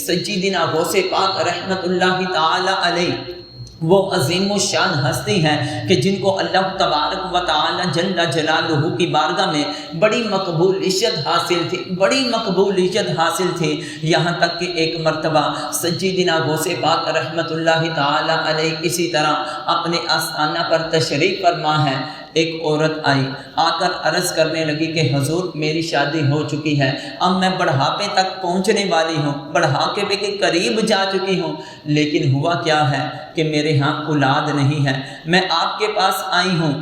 سیدنا غوث پاک رحمت اللہ تعالی علیہ وہ عظیم و شان ہستی ہیں کہ جن کو اللہ تبارک و تعالی جل جلالہ کی بارگاہ میں بڑی مقبولیت حاصل تھی، بڑی مقبولیت حاصل تھی، یہاں تک کہ ایک مرتبہ سیدنا غوث پاک رحمت اللہ تعالی علیہ اسی طرح اپنے آستانہ پر تشریف فرما ہے، ایک عورت آئی، آ کر عرض کرنے لگی کہ حضور میری شادی ہو چکی ہے، اب میں بڑھاپے تک پہنچنے والی ہوں، بڑھاپے کے قریب جا چکی ہوں، لیکن ہوا کیا ہے کہ میرے ہاں اولاد نہیں ہے، میں آپ کے پاس آئی ہوں،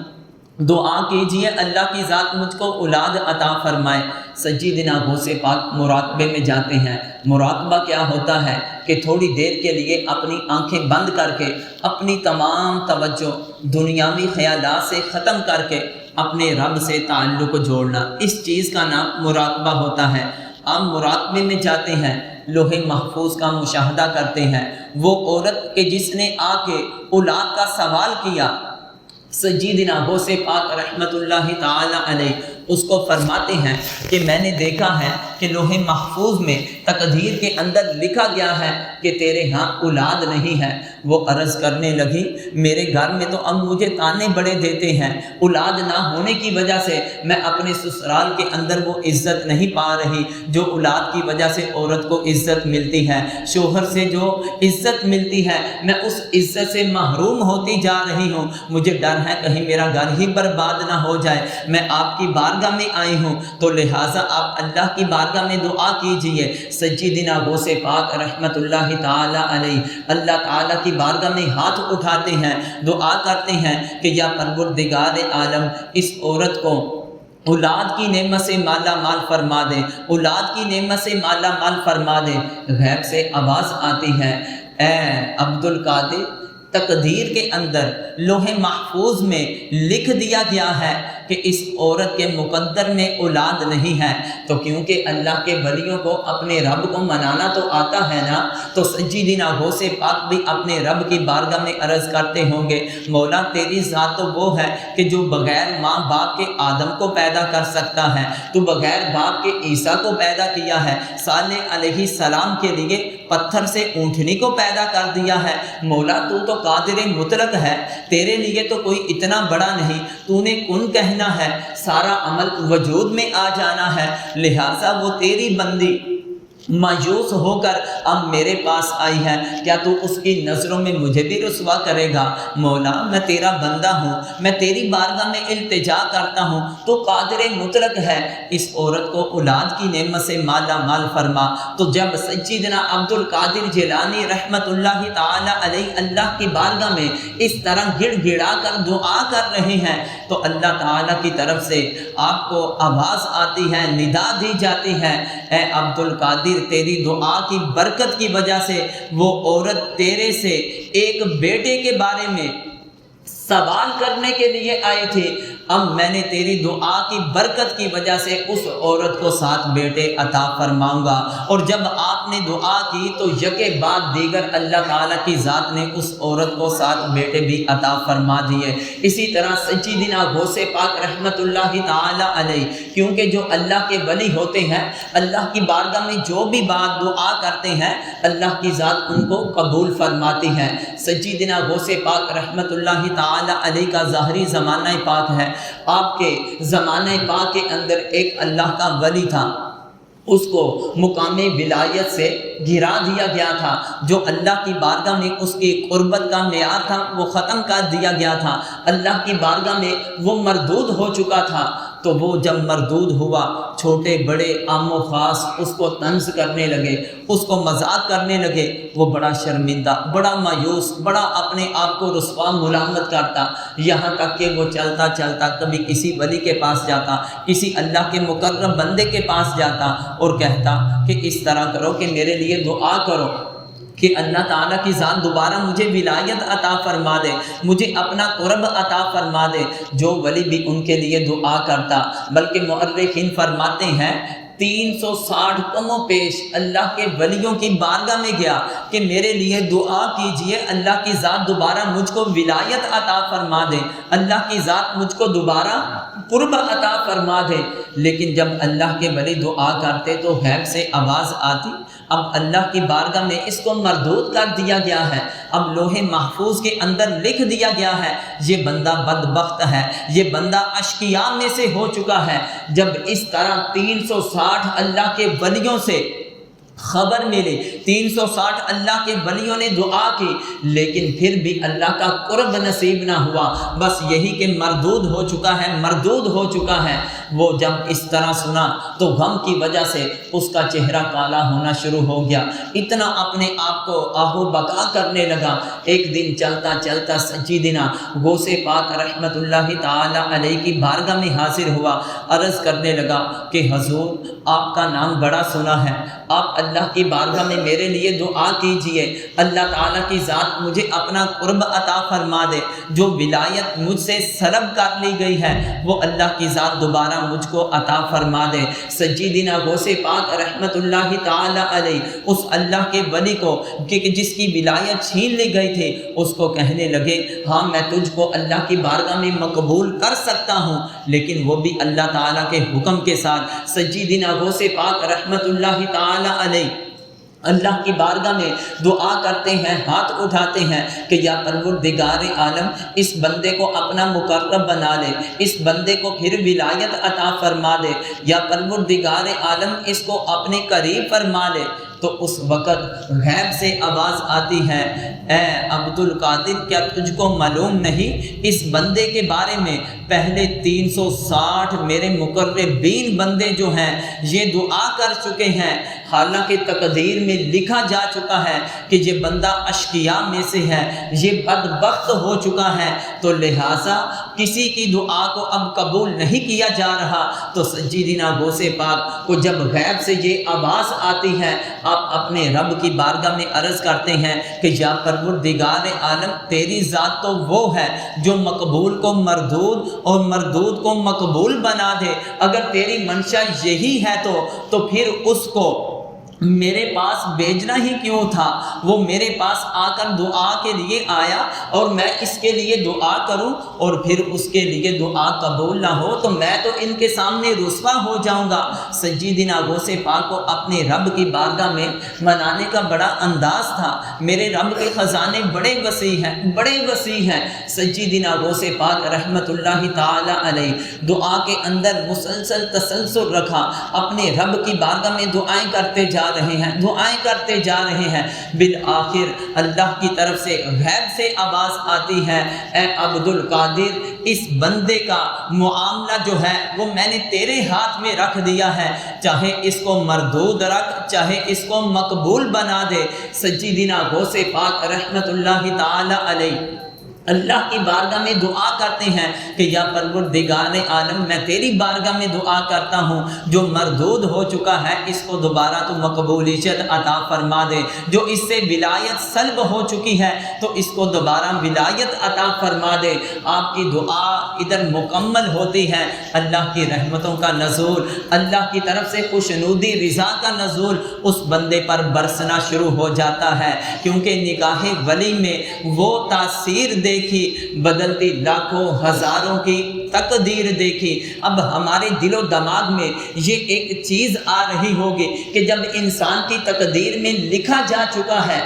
دعا کیجئے اللہ کی ذات مجھ کو اولاد عطا فرمائے۔ سیدنا غوث پاک مراقبے میں جاتے ہیں۔ مراقبہ کیا ہوتا ہے کہ تھوڑی دیر کے لیے اپنی آنکھیں بند کر کے اپنی تمام توجہ دنیاوی خیالات سے ختم کر کے اپنے رب سے تعلق جوڑنا، اس چیز کا نام مراقبہ ہوتا ہے۔ آپ مراقبے میں جاتے ہیں، لوح محفوظ کا مشاہدہ کرتے ہیں، وہ عورت کہ جس نے آ کے اولاد کا سوال کیا، سیدنا غوث پاک رحمت اللہ تعالی علیہ اس کو فرماتے ہیں کہ میں نے دیکھا ہے کہ لوح محفوظ میں تقدیر کے اندر لکھا گیا ہے کہ تیرے ہاں اولاد نہیں ہے۔ وہ عرض کرنے لگی میرے گھر میں تو اب مجھے تانے بڑے دیتے ہیں، اولاد نہ ہونے کی وجہ سے میں اپنے سسرال کے اندر وہ عزت نہیں پا رہی جو اولاد کی وجہ سے عورت کو عزت ملتی ہے، شوہر سے جو عزت ملتی ہے میں اس عزت سے محروم ہوتی جا رہی ہوں، مجھے ڈر ہے کہیں میرا گھر ہی برباد نہ ہو جائے۔ میں آپ کی بارگاہ میں آئی ہوں تو لہٰذا آپ اللہ کی بارگاہ میں دعا کیجئے۔ سیدنا غوث پاک رحمت اللہ تعالی علیہ اللہ تعالیٰ کی بارگاہ میں ہاتھ اٹھاتے ہیں، دعا کرتے ہیں کہ یا پروردگار عالم اس عورت کو اولاد کی نعمت سے مالا مال فرما دے، اولاد کی نعمت سے مالا مال فرما دے۔ غیب سے آواز آتی ہے، اے عبد القادر، تقدیر کے اندر لوح محفوظ میں لکھ دیا گیا ہے کہ اس عورت کے مقدر میں اولاد نہیں ہے، تو کیونکہ اللہ کے ولیوں کو اپنے رب کو منانا تو آتا ہے نا، تو سیدنا غوث پاک بھی اپنے رب کی بارگاہ میں عرض کرتے ہوں گے مولا تیری ذات تو وہ ہے کہ جو بغیر ماں باپ کے آدم کو پیدا کر سکتا ہے، تو بغیر باپ کے عیسیٰ کو پیدا کیا ہے، صالح علیہ السلام کے لیے پتھر سے اونٹنی کو پیدا کر دیا ہے، مولا تو قادر مطلق ہے، تیرے لیے تو کوئی اتنا بڑا نہیں، تو نے کن کہنا ہے، سارا عمل وجود میں آ جانا ہے، لہٰذا وہ تیری بندی مایوس ہو کر اب میرے پاس آئی ہے، کیا تو اس کی نظروں میں مجھے بھی رسوا کرے گا؟ مولا میں تیرا بندہ ہوں، میں تیری بارگاہ میں التجا کرتا ہوں، تو قادر مطلق ہے، اس عورت کو اولاد کی نعمت سے مالا مال فرما۔ تو جب سیدنا عبد القادر جیلانی رحمت اللہ تعالی علیہ اللہ کی بارگاہ میں اس طرح گڑ گڑا کر دعا کر رہے ہیں تو اللہ تعالیٰ کی طرف سے آپ کو آواز آتی ہے، ندا دی جاتی ہے، اے عبد القادر تیری دعا کی برکت کی وجہ سے وہ عورت تیرے سے ایک بیٹے کے بارے میں سوال کرنے کے لیے آئی تھی، اب میں نے تیری دعا کی برکت کی وجہ سے اس عورت کو 7 بیٹے عطا فرماؤں گا۔ اور جب آپ نے دعا کی تو یکے بعد دیگر اللہ تعالیٰ کی ذات نے اس عورت کو 7 بیٹے بھی عطا فرما دیے۔ اسی طرح سیدنا غوث پاک رحمت اللہ تعالی علیہ کیونکہ جو اللہ کے ولی ہوتے ہیں اللہ کی بارگاہ میں جو بھی بات دعا کرتے ہیں اللہ کی ذات ان کو قبول فرماتی ہے۔ سیدنا غوث پاک رحمت اللہ تعالی علیہ کا ظاہری زمانہ پاک ہے، آپ کے زمانہ پاک کے اندر ایک اللہ کا ولی تھا، اس کو مقام ولایت سے گرا دیا گیا تھا، جو اللہ کی بارگاہ میں اس کی قربت کا معیار تھا وہ ختم کر دیا گیا تھا، اللہ کی بارگاہ میں وہ مردود ہو چکا تھا۔ تو وہ جب مردود ہوا چھوٹے بڑے عام و خاص اس کو طنز کرنے لگے، اس کو مذاق کرنے لگے، وہ بڑا شرمندہ، بڑا مایوس، بڑا اپنے آپ کو رسوا ملامت کرتا، یہاں تک کہ وہ چلتا چلتا کبھی کسی ولی کے پاس جاتا، کسی اللہ کے مقرب بندے کے پاس جاتا اور کہتا کہ اس طرح کرو کہ میرے لیے دعا کرو کہ اللہ تعالیٰ کی ذات دوبارہ مجھے ولایت عطا فرما دے، مجھے اپنا قرب عطا فرما دے۔ جو ولی بھی ان کے لیے دعا کرتا، بلکہ مؤرخین فرماتے ہیں 360 کم و پیش اللہ کے ولیوں کی بارگاہ میں گیا کہ میرے لیے دعا کیجئے، اللہ کی ذات دوبارہ مجھ کو ولایت عطا فرما دے، اللہ کی ذات مجھ کو دوبارہ قرب عطا فرما دے۔ لیکن جب اللہ کے ولی دعا کرتے تو غیب سے آواز آتی، اب اللہ کی بارگاہ میں اس کو مردود کر دیا گیا ہے، اب لوح محفوظ کے اندر لکھ دیا گیا ہے یہ بندہ بدبخت ہے، یہ بندہ اشقیاء میں سے ہو چکا ہے۔ جب اس طرح 360 اللہ کے ولیوں سے خبر ملی، 360 اللہ کے ولیوں نے دعا کی، لیکن پھر بھی اللہ کا قرب نصیب نہ ہوا، بس یہی کہ مردود ہو چکا ہے، مردود ہو چکا ہے۔ وہ جب اس طرح سنا تو غم کی وجہ سے اس کا چہرہ کالا ہونا شروع ہو گیا، اتنا اپنے آپ کو آہو بقا کرنے لگا۔ ایک دن چلتا چلتا سجیدنا غوث پاک رحمت اللہ تعالی علیہ کی بارگاہ میں حاضر ہوا، عرض کرنے لگا کہ حضور آپ کا نام بڑا سنا ہے، آپ اللہ کی بارگاہ میں میرے لیے دعا کیجئے، اللہ تعالیٰ کی ذات مجھے اپنا قرب عطا فرما دے، جو ولایت مجھ سے سلب کر لی گئی ہے وہ اللہ کی ذات دوبارہ مجھ کو عطا فرما دے۔ سجیدنا غوث پاک رحمت اللہ تعالی علیہ اس اللہ کے ولی کو کہ جس کی ولایت چھین لی گئی تھی اس کو کہنے لگے ہاں میں تجھ کو اللہ کی بارگاہ میں مقبول کر سکتا ہوں، لیکن وہ بھی اللہ تعالیٰ کے حکم کے ساتھ۔ سجیدنا غوث پاک رحمت اللہ تعالی علیہ اللہ کی بارگاہ میں دعا کرتے ہیں، ہاتھ اٹھاتے ہیں کہ یا پروردگار عالم اس بندے کو اپنا مقرب بنا لے، اس بندے کو پھر ولایت عطا فرما دے، یا پروردگار عالم اس کو اپنے قریب فرما لے۔ تو اس وقت غیب سے آواز آتی ہے اے عبد القادر کیا تجھ کو معلوم نہیں اس بندے کے بارے میں پہلے 360 میرے مقربین بندے جو ہیں یہ دعا کر چکے ہیں، حالانکہ تقدیر میں لکھا جا چکا ہے کہ یہ بندہ اشقیاء میں سے ہے، یہ بدبخت ہو چکا ہے، تو لہٰذا کسی کی دعا کو اب قبول نہیں کیا جا رہا۔ تو سجیدنا غوث پاک کو جب غیب سے یہ آواز آتی ہے آپ اپنے رب کی بارگاہ میں عرض کرتے ہیں کہ یا پروردگار عالم تیری ذات تو وہ ہے جو مقبول کو مردود اور مردود کو مقبول بنا دے، اگر تیری منشا یہی ہے تو پھر اس کو میرے پاس بھیجنا ہی کیوں تھا؟ وہ میرے پاس آ کر دعا کے لیے آیا اور میں اس کے لیے دعا کروں اور پھر اس کے لیے دعا قبول نہ ہو تو میں تو ان کے سامنے رسوا ہو جاؤں گا۔ سجیدنا غوث پاک کو اپنے رب کی بارگاہ میں منانے کا بڑا انداز تھا، میرے رب کے خزانے بڑے وسیع ہیں، بڑے وسیع ہیں۔ سجیدنا غوث پاک رحمت اللہ تعالی علیہ دعا کے اندر مسلسل تسلسل رکھا، اپنے رب کی بارگاہ میں دعائیں کرتے جا رہے ہیں، دعائیں کرتے جا رہے ہیں۔ بالآخر اللہ کی طرف سے غیب سے آواز آتی ہے اے عبد القادر اس بندے کا معاملہ جو ہے وہ میں نے تیرے ہاتھ میں رکھ دیا ہے، چاہے اس کو مردود رکھ چاہے اس کو مقبول بنا دے۔ سجیدنا غوث پاک رحمت اللہ تعالی علیہ اللہ کی بارگاہ میں دعا کرتے ہیں کہ یا پروردگار عالم میں تیری بارگاہ میں دعا کرتا ہوں جو مردود ہو چکا ہے اس کو دوبارہ تو مقبولیت عطا فرما دے، جو اس سے ولایت سلب ہو چکی ہے تو اس کو دوبارہ ولایت عطا فرما دے۔ آپ کی دعا ادھر مکمل ہوتی ہے، اللہ کی رحمتوں کا نزول، اللہ کی طرف سے خوشنودی رضا کا نزول اس بندے پر برسنا شروع ہو جاتا ہے، کیونکہ نگاہ ولی میں وہ تاثیر دیکھی، بدلتی لاکھوں ہزاروں کی تقدیر دیکھی۔ اب ہمارے دل و دماغ میں یہ ایک چیز آ رہی ہوگی کہ جب انسان کی تقدیر میں لکھا جا چکا ہے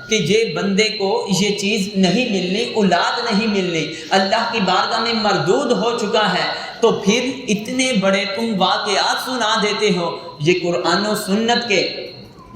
کہ یہ بندے کو یہ چیز نہیں ملنی، اولاد نہیں ملنی، اللہ کی بارگاہ میں مردود ہو چکا ہے، تو پھر اتنے بڑے تم واقعات سنا دیتے ہو۔ یہ قرآن و سنت کے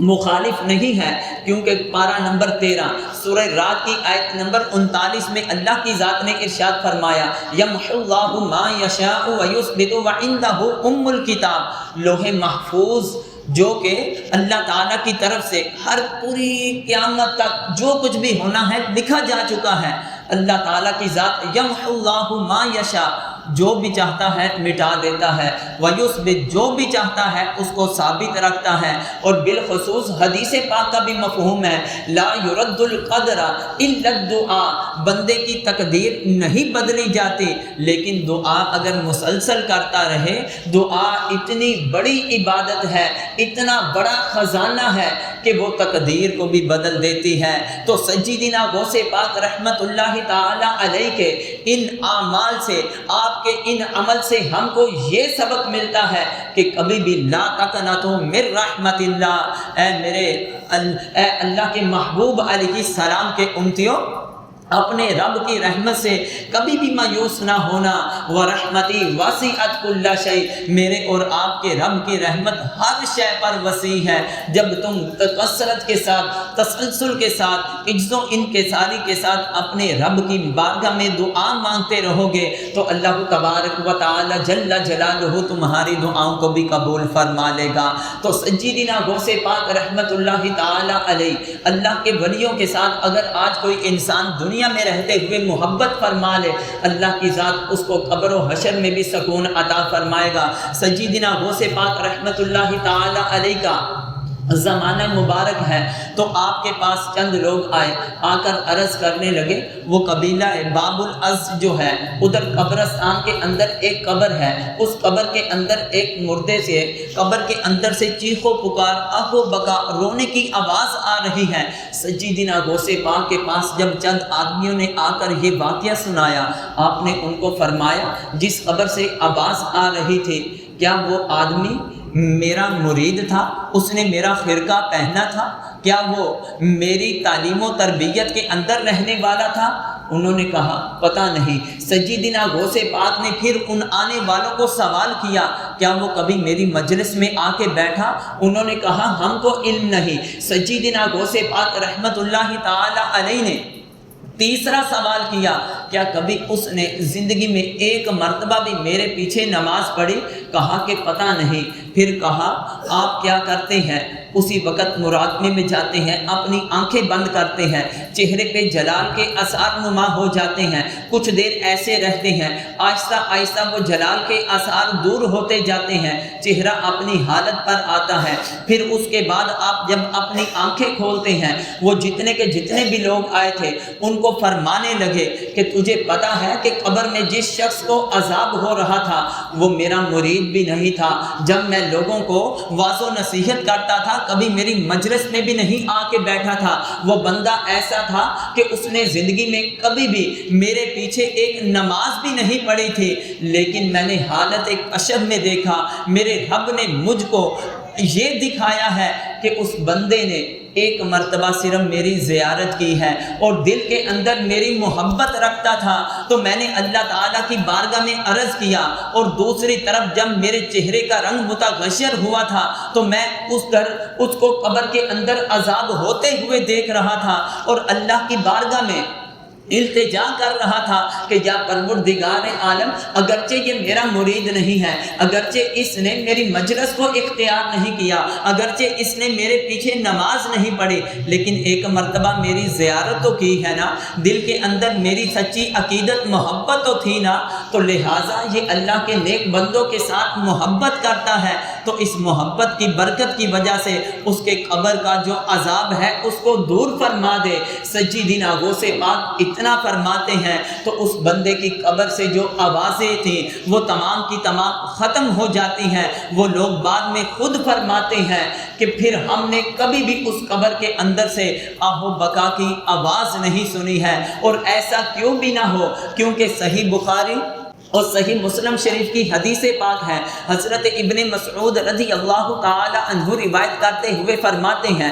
مخالف نہیں ہے، کیونکہ پارہ نمبر 13 سورہ رات کی آیت نمبر 39 میں اللہ کی ذات نے ارشاد فرمایا یمحو اللہ ما یشاء ویثبت وعنده ام الکتاب، لوح محفوظ جو کہ اللہ تعالیٰ کی طرف سے ہر پوری قیامت تک جو کچھ بھی ہونا ہے لکھا جا چکا ہے۔ اللہ تعالیٰ کی ذات یمحو اللہ ما یشاء، جو بھی چاہتا ہے مٹا دیتا ہے، وَيُثْبِتُ جو بھی چاہتا ہے اس کو ثابت رکھتا ہے۔ اور بالخصوص حدیث پاک کا بھی مفہوم ہے لا يرد القدر الا الدعاء، بندے کی تقدیر نہیں بدلی جاتی، لیکن دعا اگر مسلسل کرتا رہے، دعا اتنی بڑی عبادت ہے، اتنا بڑا خزانہ ہے کہ وہ تقدیر کو بھی بدل دیتی ہے۔ تو سیدنا غوث پاک رحمت اللہ تعالی علیہ کے ان اعمال سے، آپ کے ان عمل سے ہم کو یہ سبق ملتا ہے کہ کبھی بھی لا تقنطوا من رحمت اللہ، اے اللہ کے محبوب علیہ السلام کے امتیوں، اپنے رب کی رحمت سے کبھی بھی مایوس نہ ہونا۔ وَرَحْمَتِي وَسِعَتْ كُلَّ شَيْءٍ، میرے اور آپ کے رب کی رحمت ہر شے پر وسیع ہے۔ جب تم کثرت کے ساتھ، تسلسل کے ساتھ، عجز و انکساری کے ساتھ اپنے رب کی بارگاہ میں دعا مانگتے رہو گے تو اللہ تبارک و تعالی جل جلالہ تمہاری دعاؤں کو بھی قبول فرما لے گا۔ تو سیدنا غوث پاک رحمت اللہ تعالی علیہ، اللہ کے ولیوں کے ساتھ اگر آج کوئی انسان دنیا میں رہتے ہوئے محبت فرما لے، اللہ کی ذات اس کو قبر و حشر میں بھی سکون عطا فرمائے گا۔ سیدنا غوث پاک رحمت اللہ تعالی علیہ کا زمانہ مبارک ہے تو آپ کے پاس چند لوگ آئے، آ کر عرض کرنے لگے، وہ قبیلہ باب العز جو ہے ادھر قبرستان کے اندر ایک قبر ہے، اس قبر کے اندر ایک مردے سے، قبر کے اندر سے چیخ و پکار، آہ و بکا، رونے کی آواز آ رہی ہے۔ سیدنا غوث پاک کے پاس جب چند آدمیوں نے آ کر یہ واقعہ سنایا، آپ نے ان کو فرمایا جس قبر سے آواز آ رہی تھی کیا وہ آدمی میرا مرید تھا؟ اس نے میرا خرقہ پہنا تھا؟ کیا وہ میری تعلیم و تربیت کے اندر رہنے والا تھا؟ انہوں نے کہا پتہ نہیں۔ سیدنا غوث پاک نے پھر ان آنے والوں کو سوال کیا کیا وہ کبھی میری مجلس میں آ کے بیٹھا؟ انہوں نے کہا ہم کو علم نہیں۔ سیدنا غوث پاک رحمت اللہ تعالی علیہ نے تیسرا سوال کیا کیا کبھی اس نے زندگی میں ایک مرتبہ بھی میرے پیچھے نماز پڑھی؟ کہا کہ پتہ نہیں۔ پھر کہا آپ کیا کرتے ہیں؟ اسی وقت مراقبے میں جاتے ہیں، اپنی آنکھیں بند کرتے ہیں، چہرے پہ جلال کے اثار نما ہو جاتے ہیں، کچھ دیر ایسے رہتے ہیں، آہستہ آہستہ وہ جلال کے اثار دور ہوتے جاتے ہیں، چہرہ اپنی حالت پر آتا ہے۔ پھر اس کے بعد آپ جب اپنی آنکھیں کھولتے ہیں، وہ جتنے کے جتنے بھی لوگ آئے تھے ان کو فرمانے لگے کہ تجھے پتہ ہے کہ قبر میں جس شخص کو عذاب ہو رہا تھا وہ میرا مرید بھی نہیں تھا۔ جب میں لوگوں کو واعظ و نصیحت کرتا تھا کبھی میری مجلس میں بھی نہیں آ کے بیٹھا تھا۔ وہ بندہ ایسا تھا کہ اس نے زندگی میں کبھی بھی میرے پیچھے ایک نماز بھی نہیں پڑھی تھی، لیکن میں نے حالت ایک اشر میں دیکھا، میرے رب نے مجھ کو یہ دکھایا ہے کہ اس بندے نے ایک مرتبہ صرف میری زیارت کی ہے اور دل کے اندر میری محبت رکھتا تھا۔ تو میں نے اللہ تعالیٰ کی بارگاہ میں عرض کیا، اور دوسری طرف جب میرے چہرے کا رنگ متغیر ہوا تھا تو میں اس کو قبر کے اندر عذاب ہوتے ہوئے دیکھ رہا تھا اور اللہ کی بارگاہ میں التجا کر رہا تھا کہ یا پروردگار عالم، اگرچہ یہ میرا مرید نہیں ہے، اگرچہ اس نے میری مجلس کو اختیار نہیں کیا، اگرچہ اس نے میرے پیچھے نماز نہیں پڑھی، لیکن ایک مرتبہ میری زیارت تو کی ہے نا، دل کے اندر میری سچی عقیدت محبت تو تھی نا، تو لہٰذا یہ اللہ کے نیک بندوں کے ساتھ محبت کرتا ہے، تو اس محبت کی برکت کی وجہ سے اس کے قبر کا جو عذاب ہے اس کو دور فرما دے۔ سیدنا غوث پاک اتنا فرماتے ہیں تو اس بندے کی قبر سے جو آوازیں تھیں وہ تمام کی تمام ختم ہو جاتی ہیں۔ وہ لوگ بعد میں خود فرماتے ہیں کہ پھر ہم نے کبھی بھی اس قبر کے اندر سے آہ و بکا کی آواز نہیں سنی ہے، اور ایسا کیوں بھی نہ ہو، کیونکہ صحیح بخاری اور صحیح مسلم شریف کی حدیث پاک ہے، حضرت ابن مسعود رضی اللہ تعالی عنہ روایت کرتے ہوئے فرماتے ہیں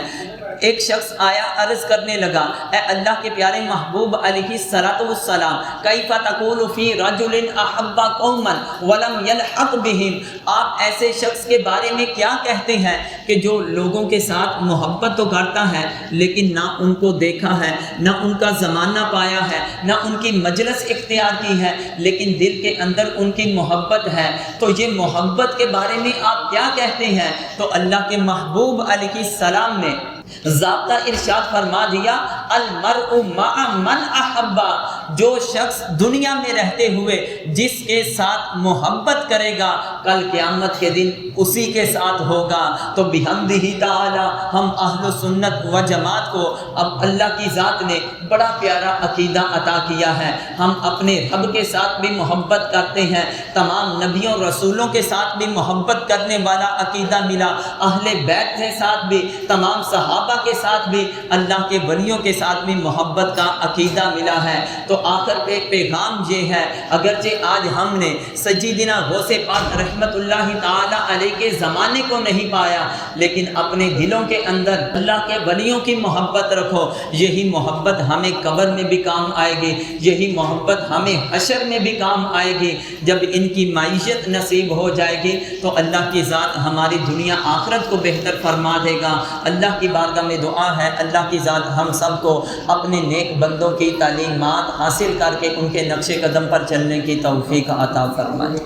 ایک شخص آیا، عرض کرنے لگا اے اللہ کے پیارے محبوب علیہ الصلوۃ والسلام، کیف تقول فی رجل احب قوما ولم یلحق بهم، آپ ایسے شخص کے بارے میں کیا کہتے ہیں کہ جو لوگوں کے ساتھ محبت تو کرتا ہے لیکن نہ ان کو دیکھا ہے، نہ ان کا زمانہ پایا ہے، نہ ان کی مجلس اختیار کی ہے، لیکن دل کے اندر ان کی محبت ہے، تو یہ محبت کے بارے میں آپ کیا کہتے ہیں؟ تو اللہ کے محبوب علیہ السلام نے ضابطہ ارشاد فرما دیا، المرء مع من احبا، جو شخص دنیا میں رہتے ہوئے جس کے ساتھ محبت کرے گا کل قیامت کے دن اسی کے ساتھ ہوگا۔ تو بحمدہ تعالی ہم اہل سنت و جماعت کو اب اللہ کی ذات نے بڑا پیارا عقیدہ عطا کیا ہے۔ ہم اپنے رب کے ساتھ بھی محبت کرتے ہیں، تمام نبیوں رسولوں کے ساتھ بھی محبت کرنے والا عقیدہ ملا، اہل بیت کے ساتھ بھی، تمام صحابہ کے ساتھ بھی، اللہ کے ولیوں کے ساتھ بھی محبت کا عقیدہ ملا ہے۔ تو آخر پہ پیغام یہ ہے، اگرچہ آج ہم نے سیدنا غوث پاک رحمت اللہ تعالی علیہ کے زمانے کو نہیں پایا، لیکن اپنے دلوں کے اندر اللہ کے ولیوں کی محبت رکھو، یہی محبت ہمیں قبر میں بھی کام آئے گی، یہی محبت ہمیں حشر میں بھی کام آئے گی۔ جب ان کی معیشت نصیب ہو جائے گی تو اللہ کی ذات ہماری دنیا آخرت کو بہتر فرما دے گا۔ اللہ کی بارگاہ میں دعا ہے اللہ کی ذات ہم سب کو اپنے نیک بندوں کی تعلیمات حاصل کر کے ان کے نقش قدم پر چلنے کی توفیق عطا فرمائے۔